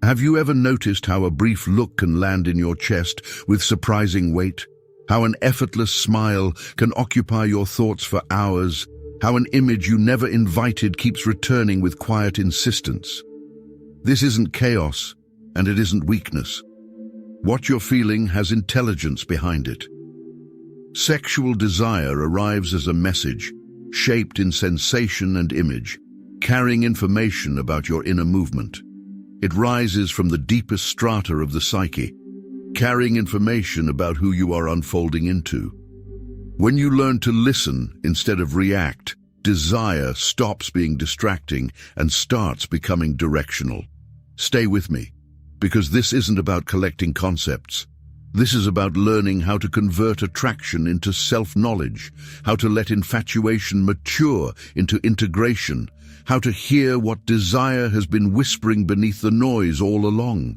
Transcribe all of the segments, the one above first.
Have you ever noticed how a brief look can land in your chest with surprising weight? How an effortless smile can occupy your thoughts for hours? How an image you never invited keeps returning with quiet insistence? This isn't chaos, and it isn't weakness. What you're feeling has intelligence behind it. Sexual desire arrives as a message, shaped in sensation and image, carrying information about your inner movement. It rises from the deepest strata of the psyche, carrying information about who you are unfolding into. When you learn to listen instead of react, desire stops being distracting and starts becoming directional. Stay with me, because this isn't about collecting concepts. This is about learning how to convert attraction into self-knowledge, how to let infatuation mature into integration, how to hear what desire has been whispering beneath the noise all along.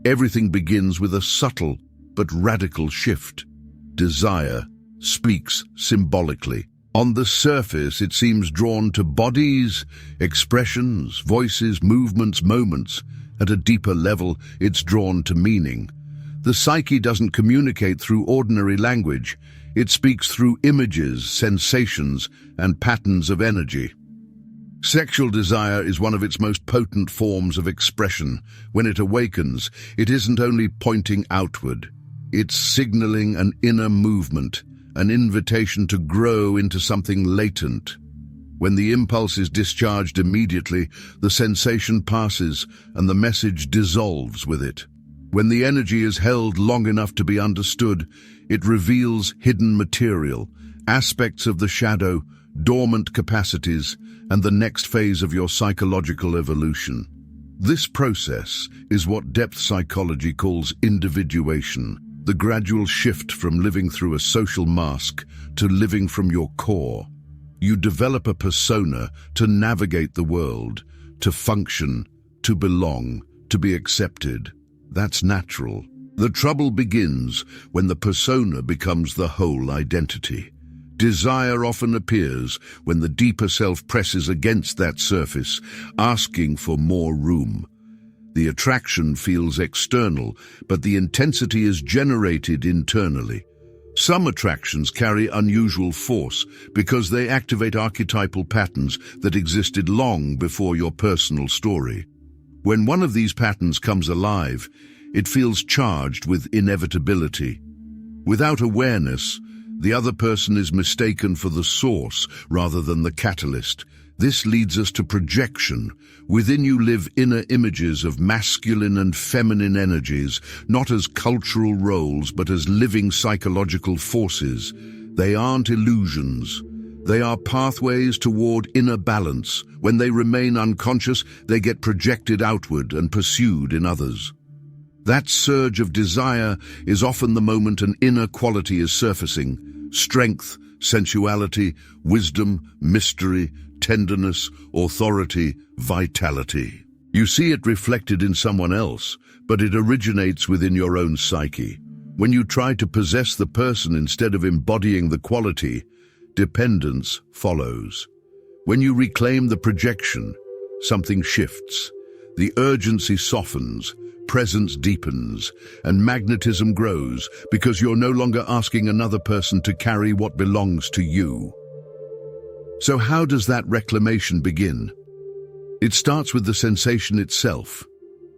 Everything begins with a subtle but radical shift. Desire speaks symbolically. On the surface, it seems drawn to bodies, expressions, voices, movements, moments. At a deeper level, it's drawn to meaning. The psyche doesn't communicate through ordinary language. It speaks through images, sensations, and patterns of energy. Sexual desire is one of its most potent forms of expression. When it awakens, it isn't only pointing outward. It's signaling an inner movement, an invitation to grow into something latent. When the impulse is discharged immediately, the sensation passes and the message dissolves with it. When the energy is held long enough to be understood, it reveals hidden material, aspects of the shadow, dormant capacities, and the next phase of your psychological evolution. This process is what depth psychology calls individuation, the gradual shift from living through a social mask to living from your core. You develop a persona to navigate the world, to function, to belong, to be accepted. That's natural. The trouble begins when the persona becomes the whole identity. Desire often appears when the deeper self presses against that surface, asking for more room. The attraction feels external, but the intensity is generated internally. Some attractions carry unusual force because they activate archetypal patterns that existed long before your personal story. When one of these patterns comes alive, it feels charged with inevitability. Without awareness, the other person is mistaken for the source rather than the catalyst. This leads us to projection. Within you live inner images of masculine and feminine energies, not as cultural roles, but as living psychological forces. They aren't illusions. They are pathways toward inner balance. When they remain unconscious, they get projected outward and pursued in others. That surge of desire is often the moment an inner quality is surfacing. Strength, sensuality, wisdom, mystery, tenderness, authority, vitality. You see it reflected in someone else, but it originates within your own psyche. When you try to possess the person instead of embodying the quality, dependence follows. When you reclaim the projection, something shifts. The urgency softens, presence deepens, and magnetism grows because you're no longer asking another person to carry what belongs to you. So how does that reclamation begin? It starts with the sensation itself.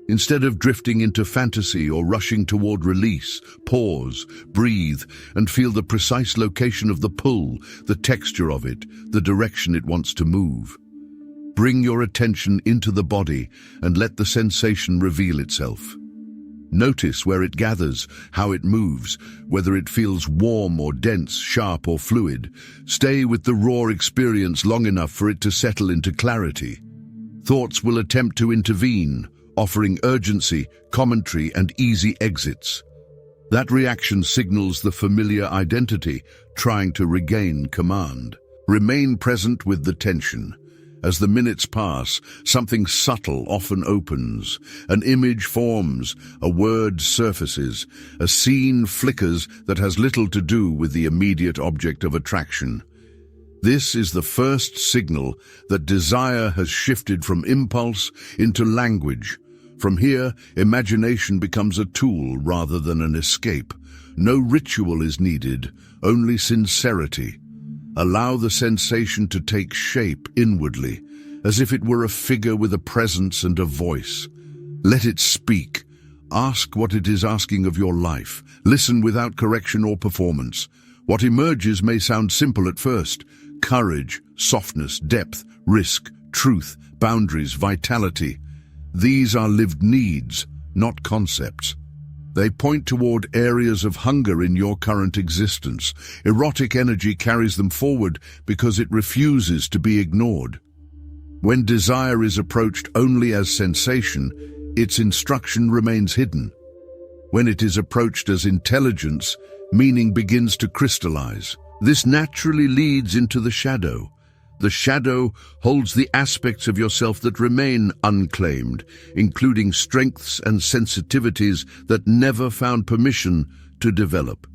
Instead of drifting into fantasy or rushing toward release, pause, breathe, and feel the precise location of the pull, the texture of it, the direction it wants to move. Bring your attention into the body and let the sensation reveal itself. Notice where it gathers, how it moves, whether it feels warm or dense, sharp or fluid. Stay with the raw experience long enough for it to settle into clarity. Thoughts will attempt to intervene, offering urgency, commentary, and easy exits. That reaction signals the familiar identity, trying to regain command. Remain present with the tension. As the minutes pass, something subtle often opens. An image forms, a word surfaces, a scene flickers that has little to do with the immediate object of attraction. This is the first signal that desire has shifted from impulse into language, From here, imagination becomes a tool rather than an escape. No ritual is needed, only sincerity. Allow the sensation to take shape inwardly, as if it were a figure with a presence and a voice. Let it speak. Ask what it is asking of your life. Listen without correction or performance. What emerges may sound simple at first. Courage, softness, depth, risk, truth, boundaries, vitality. These are lived needs, not concepts. They point toward areas of hunger in your current existence. Erotic energy carries them forward because it refuses to be ignored. When desire is approached only as sensation, its instruction remains hidden. When it is approached as intelligence, meaning begins to crystallize. This naturally leads into the shadow. The shadow holds the aspects of yourself that remain unclaimed, including strengths and sensitivities that never found permission to develop.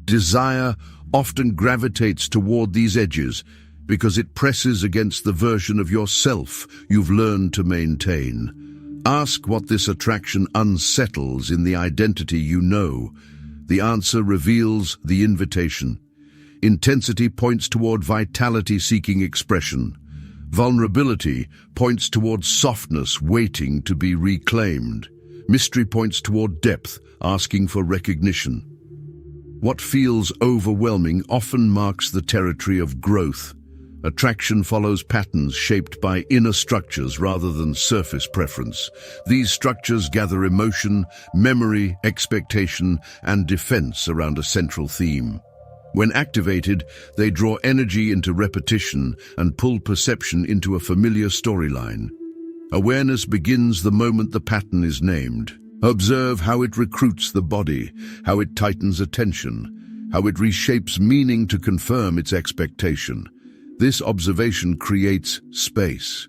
Desire often gravitates toward these edges because it presses against the version of yourself you've learned to maintain. Ask what this attraction unsettles in the identity you know. The answer reveals the invitation. Intensity points toward vitality seeking expression. Vulnerability points toward softness waiting to be reclaimed. Mystery points toward depth, asking for recognition. What feels overwhelming often marks the territory of growth. Attraction follows patterns shaped by inner structures rather than surface preference. These structures gather emotion, memory, expectation, and defense around a central theme. When activated, they draw energy into repetition and pull perception into a familiar storyline. Awareness begins the moment the pattern is named. Observe how it recruits the body, how it tightens attention, how it reshapes meaning to confirm its expectation. This observation creates space.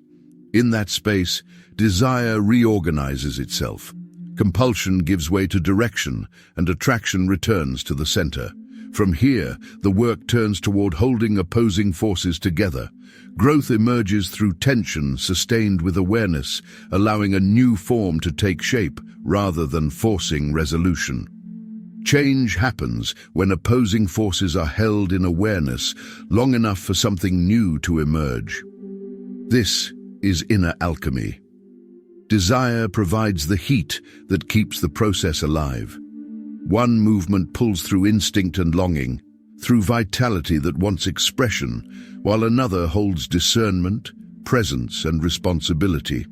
In that space, desire reorganizes itself. Compulsion gives way to direction, and attraction returns to the center. From here, the work turns toward holding opposing forces together. Growth emerges through tension sustained with awareness, allowing a new form to take shape rather than forcing resolution. Change happens when opposing forces are held in awareness long enough for something new to emerge. This is inner alchemy. Desire provides the heat that keeps the process alive. One movement pulls through instinct and longing, through vitality that wants expression, while another holds discernment, presence, and responsibility.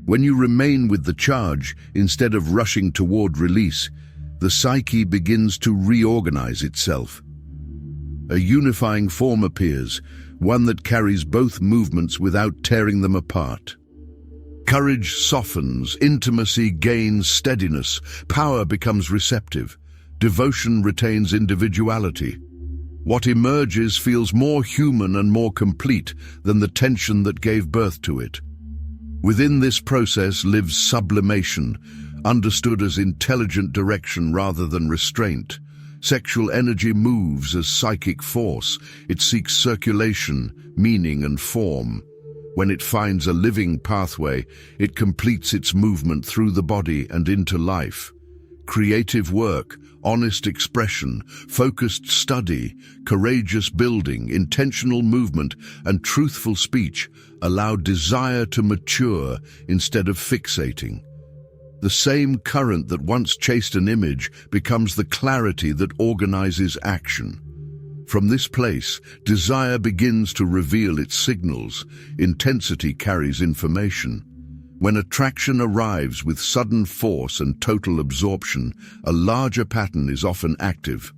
When you remain with the charge, instead of rushing toward release, the psyche begins to reorganize itself. A unifying form appears, one that carries both movements without tearing them apart. Courage softens, intimacy gains steadiness, power becomes receptive, devotion retains individuality. What emerges feels more human and more complete than the tension that gave birth to it. Within this process lives sublimation, understood as intelligent direction rather than restraint. Sexual energy moves as psychic force. It seeks circulation, meaning, and form. When it finds a living pathway, it completes its movement through the body and into life. Creative work, honest expression, focused study, courageous building, intentional movement, and truthful speech allow desire to mature instead of fixating. The same current that once chased an image becomes the clarity that organizes action. From this place, desire begins to reveal its signals. Intensity carries information. When attraction arrives with sudden force and total absorption, a larger pattern is often active.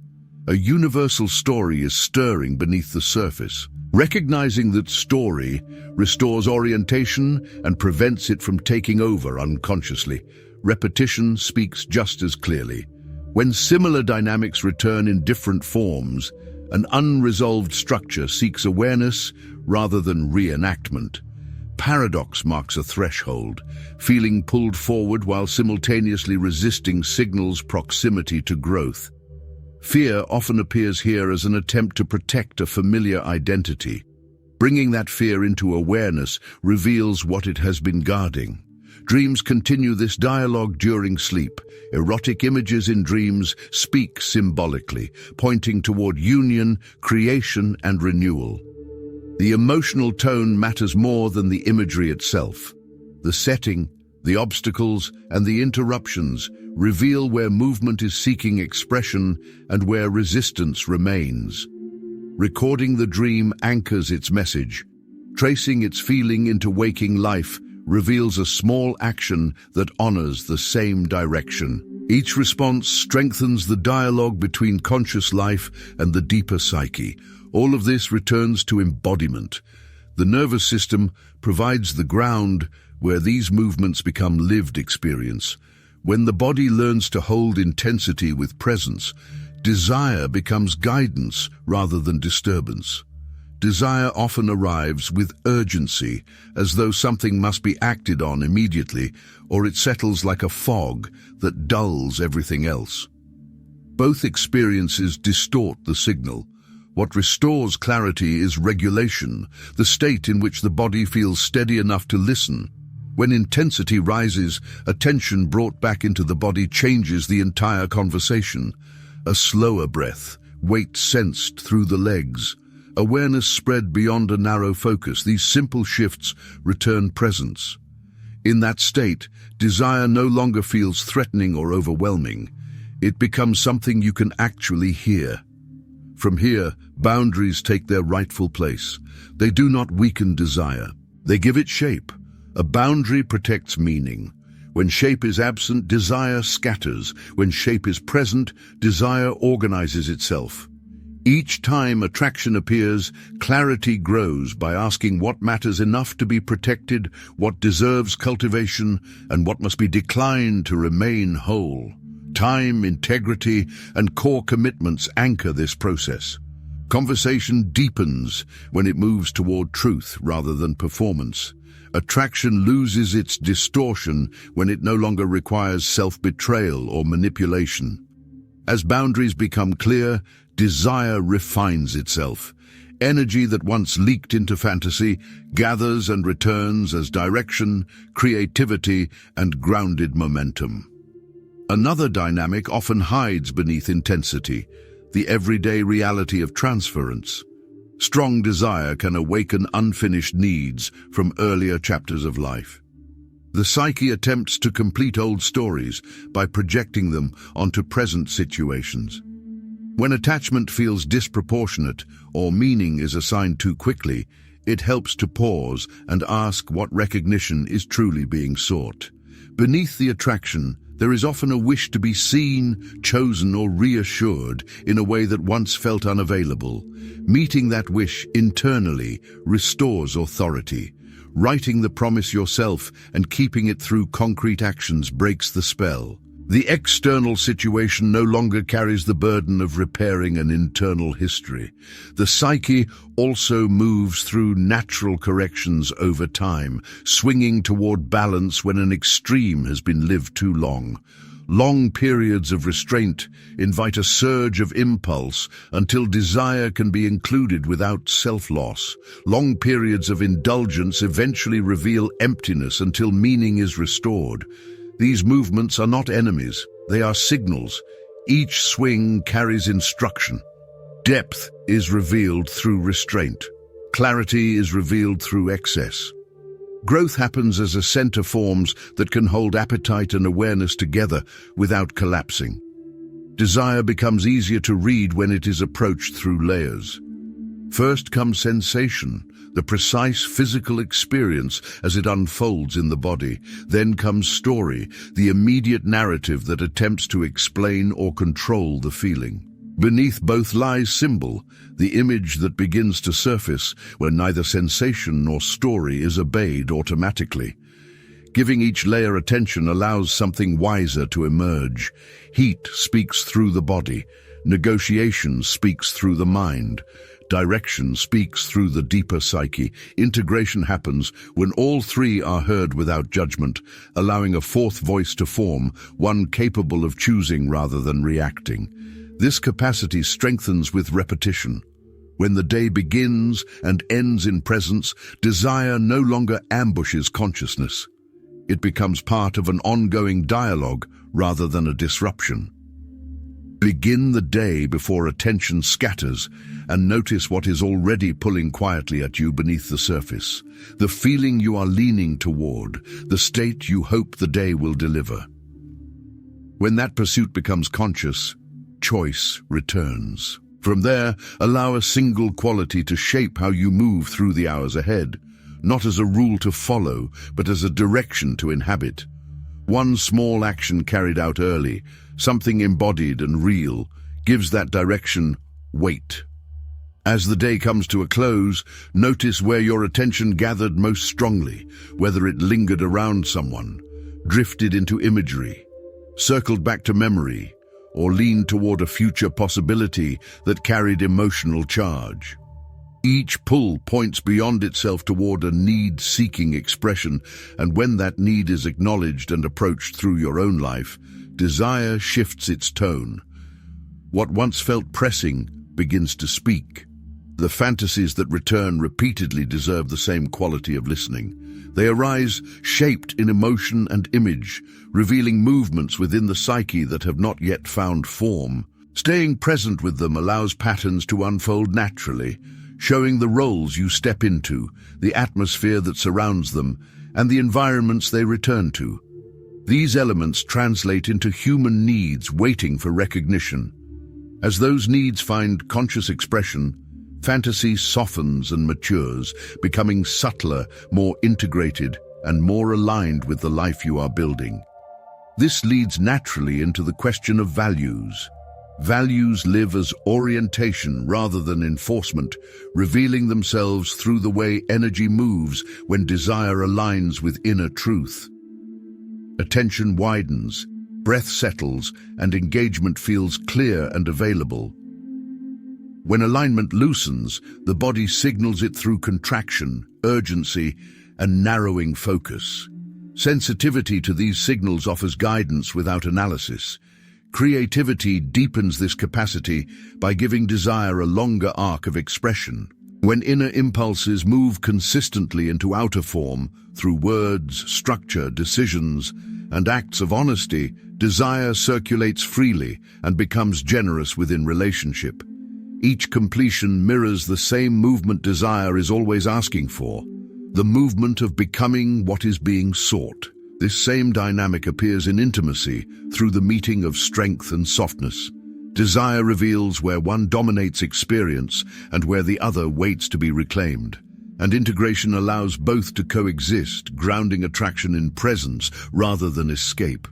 A universal story is stirring beneath the surface. Recognizing that story restores orientation and prevents it from taking over unconsciously. Repetition speaks just as clearly. When similar dynamics return in different forms, an unresolved structure seeks awareness rather than reenactment. Paradox marks a threshold, feeling pulled forward while simultaneously resisting signals proximity to growth. Fear often appears here as an attempt to protect a familiar identity. Bringing that fear into awareness reveals what it has been guarding. Dreams continue this dialogue during sleep. Erotic images in dreams speak symbolically, pointing toward union, creation, and renewal. The emotional tone matters more than the imagery itself. The setting, the obstacles, and the interruptions reveal where movement is seeking expression and where resistance remains. Recording the dream anchors its message. Tracing its feeling into waking life reveals a small action that honors the same direction. Each response strengthens the dialogue between conscious life and the deeper psyche. All of this returns to embodiment. The nervous system provides the ground where these movements become lived experience. When the body learns to hold intensity with presence, desire becomes guidance rather than disturbance. Desire often arrives with urgency, as though something must be acted on immediately, or it settles like a fog that dulls everything else. Both experiences distort the signal. What restores clarity is regulation, the state in which the body feels steady enough to listen. When intensity rises, attention brought back into the body changes the entire conversation. A slower breath, weight sensed through the legs, awareness spread beyond a narrow focus. These simple shifts return presence. In that state, desire no longer feels threatening or overwhelming. It becomes something you can actually hear. From here, boundaries take their rightful place. They do not weaken desire. They give it shape. A boundary protects meaning. When shape is absent, desire scatters. When shape is present, desire organizes itself. Each time attraction appears, clarity grows by asking what matters enough to be protected, what deserves cultivation, and what must be declined to remain whole. Time, integrity, and core commitments anchor this process. Conversation deepens when it moves toward truth rather than performance. Attraction loses its distortion when it no longer requires self-betrayal or manipulation. As boundaries become clear, desire refines itself. Energy that once leaked into fantasy gathers and returns as direction, creativity, and grounded momentum. Another dynamic often hides beneath intensity, the everyday reality of transference. Strong desire can awaken unfinished needs from earlier chapters of life. The psyche attempts to complete old stories by projecting them onto present situations. When attachment feels disproportionate or meaning is assigned too quickly, it helps to pause and ask what recognition is truly being sought. Beneath the attraction, there is often a wish to be seen, chosen, or reassured in a way that once felt unavailable. Meeting that wish internally restores authority. Writing the promise yourself and keeping it through concrete actions breaks the spell. The external situation no longer carries the burden of repairing an internal history. The psyche also moves through natural corrections over time, swinging toward balance when an extreme has been lived too long. Long periods of restraint invite a surge of impulse until desire can be included without self-loss. Long periods of indulgence eventually reveal emptiness until meaning is restored. These movements are not enemies, they are signals. Each swing carries instruction. Depth is revealed through restraint. Clarity is revealed through excess. Growth happens as a center forms that can hold appetite and awareness together without collapsing. Desire becomes easier to read when it is approached through layers. First comes sensation, the precise physical experience as it unfolds in the body. Then comes story, the immediate narrative that attempts to explain or control the feeling. Beneath both lies symbol, the image that begins to surface when neither sensation nor story is obeyed automatically. Giving each layer attention allows something wiser to emerge. Heat speaks through the body. Negotiation speaks through the mind. Direction speaks through the deeper psyche. Integration happens when all three are heard without judgment, allowing a fourth voice to form, one capable of choosing rather than reacting. This capacity strengthens with repetition. When the day begins and ends in presence, desire no longer ambushes consciousness. It becomes part of an ongoing dialogue rather than a disruption. Begin the day before attention scatters and notice what is already pulling quietly at you beneath the surface, the feeling you are leaning toward, the state you hope the day will deliver. When that pursuit becomes conscious, choice returns. From there, allow a single quality to shape how you move through the hours ahead, not as a rule to follow, but as a direction to inhabit. One small action carried out early, something embodied and real, gives that direction weight. As the day comes to a close, notice where your attention gathered most strongly, whether it lingered around someone, drifted into imagery, circled back to memory, or leaned toward a future possibility that carried emotional charge. Each pull points beyond itself toward a need-seeking expression, and when that need is acknowledged and approached through your own life, desire shifts its tone. What once felt pressing begins to speak. The fantasies that return repeatedly deserve the same quality of listening. They arise shaped in emotion and image, revealing movements within the psyche that have not yet found form. Staying present with them allows patterns to unfold naturally, showing the roles you step into, the atmosphere that surrounds them, and the environments they return to. These elements translate into human needs waiting for recognition. As those needs find conscious expression, fantasy softens and matures, becoming subtler, more integrated, and more aligned with the life you are building. This leads naturally into the question of values. Values live as orientation rather than enforcement, revealing themselves through the way energy moves when desire aligns with inner truth. Attention widens, breath settles, and engagement feels clear and available. When alignment loosens, the body signals it through contraction, urgency, and narrowing focus. Sensitivity to these signals offers guidance without analysis. Creativity deepens this capacity by giving desire a longer arc of expression. When inner impulses move consistently into outer form, through words, structure, decisions, and acts of honesty, desire circulates freely and becomes generous within relationship. Each completion mirrors the same movement desire is always asking for, the movement of becoming what is being sought. This same dynamic appears in intimacy through the meeting of strength and softness. Desire reveals where one dominates experience and where the other waits to be reclaimed. And integration allows both to coexist, grounding attraction in presence rather than escape.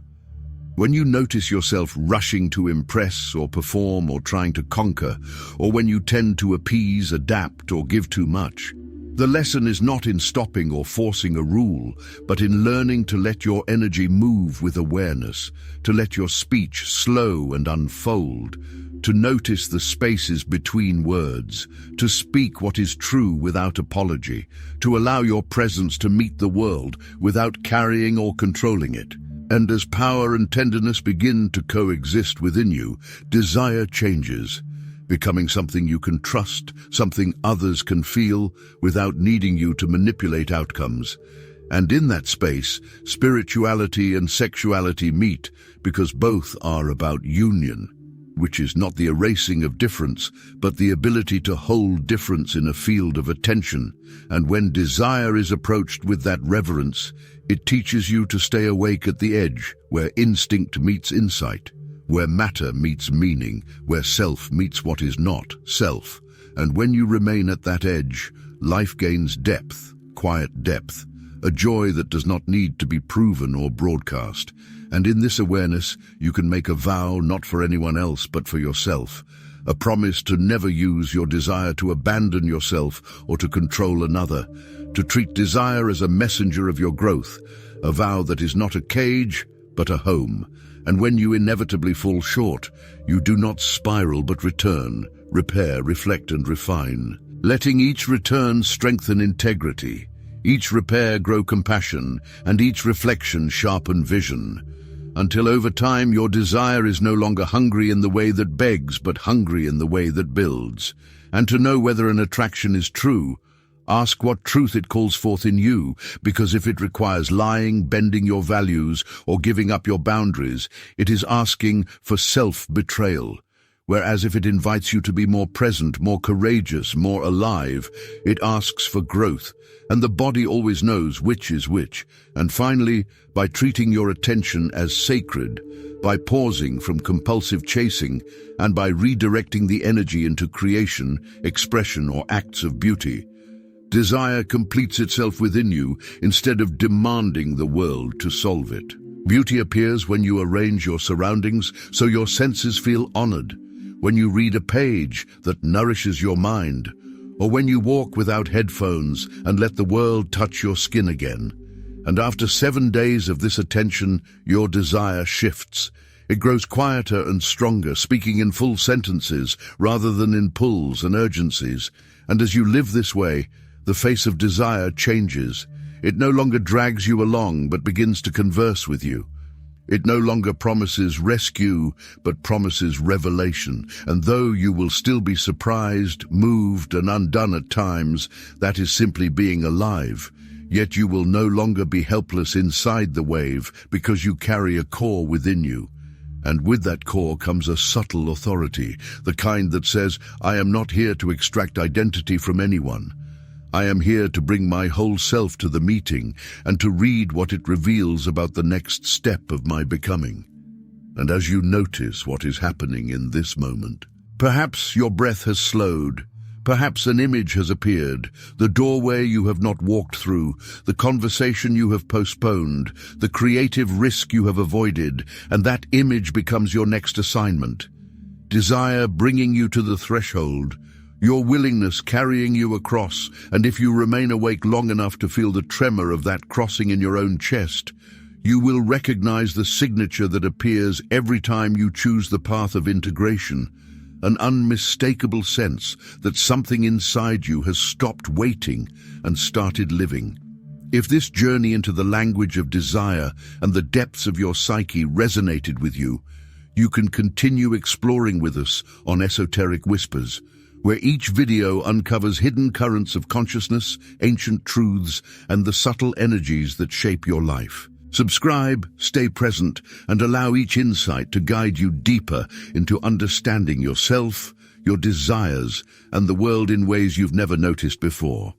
When you notice yourself rushing to impress or perform or trying to conquer, or when you tend to appease, adapt, or give too much, the lesson is not in stopping or forcing a rule, but in learning to let your energy move with awareness, to let your speech slow and unfold, to notice the spaces between words, to speak what is true without apology, to allow your presence to meet the world without carrying or controlling it. And as power and tenderness begin to coexist within you, desire changes, becoming something you can trust, something others can feel, without needing you to manipulate outcomes. And in that space, spirituality and sexuality meet, because both are about union, which is not the erasing of difference, but the ability to hold difference in a field of attention. And when desire is approached with that reverence, it teaches you to stay awake at the edge, where instinct meets insight, where matter meets meaning, where self meets what is not self. And when you remain at that edge, life gains depth, quiet depth, a joy that does not need to be proven or broadcast. And in this awareness, you can make a vow not for anyone else but for yourself, a promise to never use your desire to abandon yourself or to control another, to treat desire as a messenger of your growth, a vow that is not a cage, but a home. And when you inevitably fall short, you do not spiral but return, repair, reflect and refine, letting each return strengthen integrity, each repair grow compassion, and each reflection sharpen vision, until over time your desire is no longer hungry in the way that begs, but hungry in the way that builds. And to know whether an attraction is true, Ask what truth it calls forth in you, because if it requires lying, bending your values, or giving up your boundaries, it is asking for self-betrayal. Whereas if it invites you to be more present, more courageous, more alive, it asks for growth, and the body always knows which is which. And finally, by treating your attention as sacred, by pausing from compulsive chasing, and by redirecting the energy into creation, expression, or acts of beauty, desire completes itself within you instead of demanding the world to solve it. Beauty appears when you arrange your surroundings so your senses feel honored, when you read a page that nourishes your mind, or when you walk without headphones and let the world touch your skin again. And after 7 days of this attention, your desire shifts. It grows quieter and stronger, speaking in full sentences rather than in pulls and urgencies. And as you live this way, the face of desire changes. It no longer drags you along, but begins to converse with you. It no longer promises rescue, but promises revelation. And though you will still be surprised, moved, and undone at times, that is simply being alive. Yet you will no longer be helpless inside the wave, because you carry a core within you. And with that core comes a subtle authority, the kind that says, I am not here to extract identity from anyone. I am here to bring my whole self to the meeting and to read what it reveals about the next step of my becoming. And as you notice what is happening in this moment, perhaps your breath has slowed, perhaps an image has appeared, the doorway you have not walked through, the conversation you have postponed, the creative risk you have avoided, and that image becomes your next assignment. Desire bringing you to the threshold, your willingness carrying you across, and if you remain awake long enough to feel the tremor of that crossing in your own chest, you will recognize the signature that appears every time you choose the path of integration, an unmistakable sense that something inside you has stopped waiting and started living. If this journey into the language of desire and the depths of your psyche resonated with you, you can continue exploring with us on Esoteric Whispers, where each video uncovers hidden currents of consciousness, ancient truths, and the subtle energies that shape your life. Subscribe, stay present, and allow each insight to guide you deeper into understanding yourself, your desires, and the world in ways you've never noticed before.